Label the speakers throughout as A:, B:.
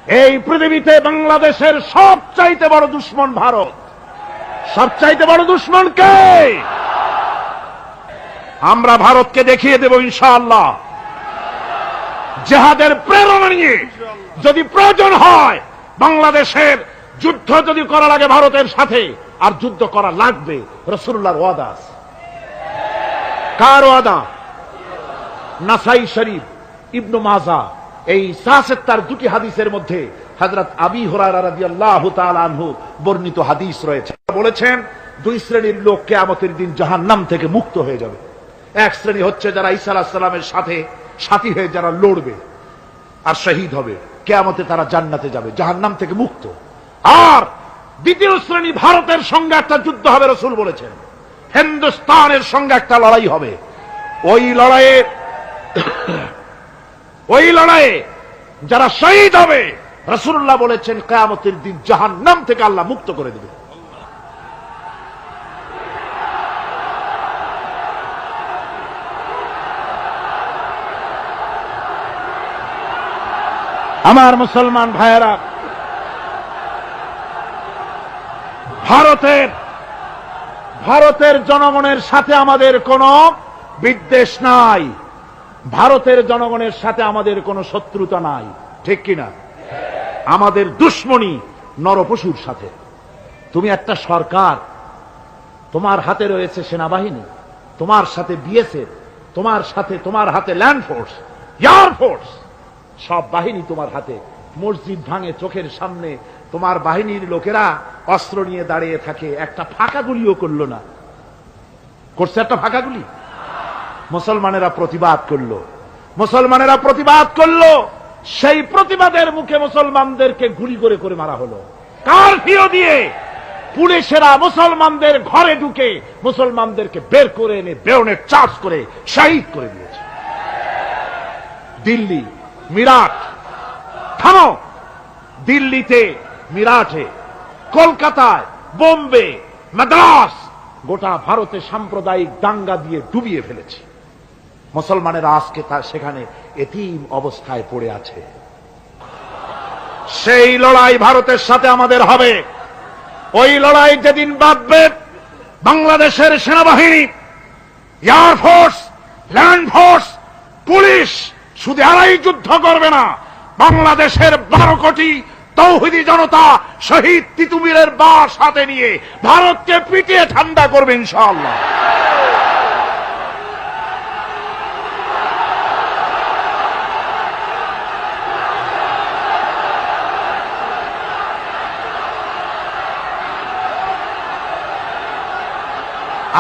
A: এই পৃথিবীতে বাংলাদেশের সবচাইতে বড় দুশ্মন ভারত। সবচাইতে বড় দুশ্মন কে? আমরা ভারতকে দেখিয়ে দেব ইনশাআল্লাহ। জিহাদের প্রেরণা নিয়ে যদি প্রয়োজন হয় বাংলাদেশের যুদ্ধ যদি করা লাগে ভারতের সাথে, আর যুদ্ধ করা লাগবে, রাসূলুল্লাহর ওয়াদা আছে। কার ওয়াদা? নাসাই শরীফ, ইবনে মাজাহ, এই তার দুটি হাদিসের মধ্যে হযরত আবী হুরায়রা রাদিয়াল্লাহু তাআলা আনহু বর্ণিত হাদিস রয়েছে। বলেছেন দুই শ্রেণীর লোক কিয়ামতের দিন জাহান্নাম থেকে মুক্ত হয়ে যাবে। এক শ্রেণী হচ্ছে যারা ঈসা আলাইহিস সালামের সাথে সাথী হয়ে যারা লড়বে আর শহীদ হবে, কিয়ামতে তারা জান্নাতে যাবে, জাহান্নাম থেকে মুক্ত। আর দ্বিতীয় শ্রেণী ভারতের সঙ্গে একটা যুদ্ধ হবে, রাসূল বলেছেন হিন্দুস্তানের সঙ্গে একটা লড়াই হবে। ওই লড়াইয়ে যারা শহীদ হবে, রাসূলুল্লাহ বলেছেন কিয়ামতের দিন জাহান্নাম থেকে আল্লাহ মুক্ত করে দেবে। আমার মুসলমান ভাইয়েরা, ভারতের জনগণের সাথে আমাদের কোনো বিদ্বেষ নাই, ভারতের জনগণের সাথে আমাদের কোনো শত্রুতা নাই, ঠিক কিনা? আমাদের দুশ্মনী নরপশুর সাথে। তুমি একটা সরকার, তোমার হাতে রয়েছে সেনাবাহিনী, তোমার সাথে বিএসএফ, তোমার হাতে ল্যান্ড ফোর্স, এয়ার ফোর্স, সব বাহিনী তোমার হাতে। মসজিদ ভাঙে চোখের সামনে, তোমার বাহিনীর লোকেরা অস্ত্র নিয়ে দাঁড়িয়ে থাকে, একটা ফাঁকা গুলিও করলো না। করছে একটা ফাঁকা গুলি? মুসলমানেরা প্রতিবাদ করলো, সেই প্রতিবাদের মুখে মুসলমানদেরকে গুলি করে করে মারা হলো। কারফিউ দিয়ে পুলিশেরা মুসলমানদের ঘরে ঢুকে মুসলমানদেরকে বের করে এনে বেয়নেট চার্জ করে শহীদ করে দিয়েছে। দিল্লি, মিরাট, থামো। দিল্লিতে, মিরাটে, কলকাতায়, বোম্বে, মাদ্রাস, গোটা ভারতে সাম্প্রদায়িক দাঙ্গা দিয়ে ডুবিয়ে ফেলেছে। মুসলমানেরা আজকে সেখানে এতিম অবস্থায় পড়ে আছে। সেই লড়াই ভারতের সাথে আমাদের হবে। ওই লড়াই যেদিন বাঁধবে, বাংলাদেশের সেনাবাহিনী, air force, land force, police শুধু এরাই যুদ্ধ করবে না, বাংলাদেশের 12 কোটি তৌহিদি জনতা শহীদ তিতুমীরের বাস হাতে নিয়ে ভারতকে পিটিয়ে ঠান্ডা করবে ইনশাআল্লাহ।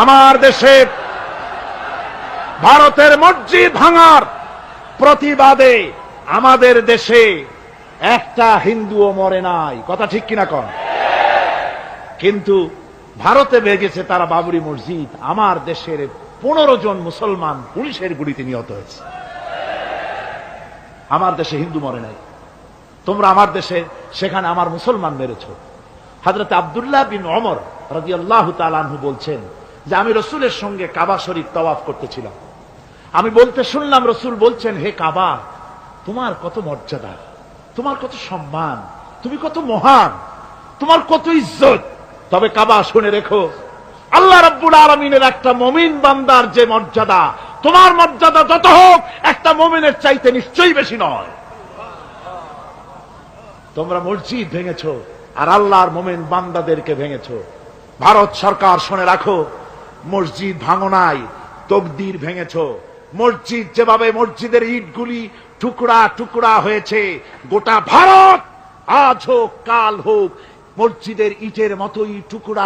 A: আমার দেশে ভারতের মসজিদ ভাঙার প্রতিবাদে আমাদের দেশে একটা হিন্দুও মরে নাই, কথা ঠিক কিনা কন? কিন্তু ভারতে ভেঙেছে তারা বাবরি মসজিদ, আমার দেশের 15 জন মুসলমান পুলিশের গুলিতে নিহত হয়েছে। আমার দেশে হিন্দু মরে নাই, তোমরা আমার দেশে সেখানে আমার মুসলমান মেরেছ। হযরত আব্দুল্লাহ বিন ওমর রাদিয়াল্লাহু তাআলা আনহু বলছেন যে আমি রাসূলের সঙ্গে কাবা শরীফ তাওয়াফ করতেছিলাম, আমি বলতে শুনলাম রাসূল বলছেন, হে কাবা, তোমার কত মর্যাদা, তোমার কত সম্মান, তুমি কত মহান, তোমার কত ইজ্জত। তবে কাবা শুনে রেখো, আল্লাহ রাব্বুল আলামিনের একটা মুমিন বান্দার যে মর্যাদা, তোমার মর্যাদা যত হোক একটা মুমিনের চাইতে নিশ্চয়ই বেশি নয়। তোমরা মসজিদ ভেঙেছো আর আল্লাহর মুমিন বান্দাদেরকে ভেঙেছো। ভারত সরকার শুনে রাখো, মসজিদ ভাঙো নাই, তকদির ভেঙেছো। মসজিদ যেভাবে মসজিদের ইটগুলি টুকরা টুকরা হয়েছে, গোটা ভারত আজ হোক কাল হোক মসজিদের ইটের মতোই টুকরা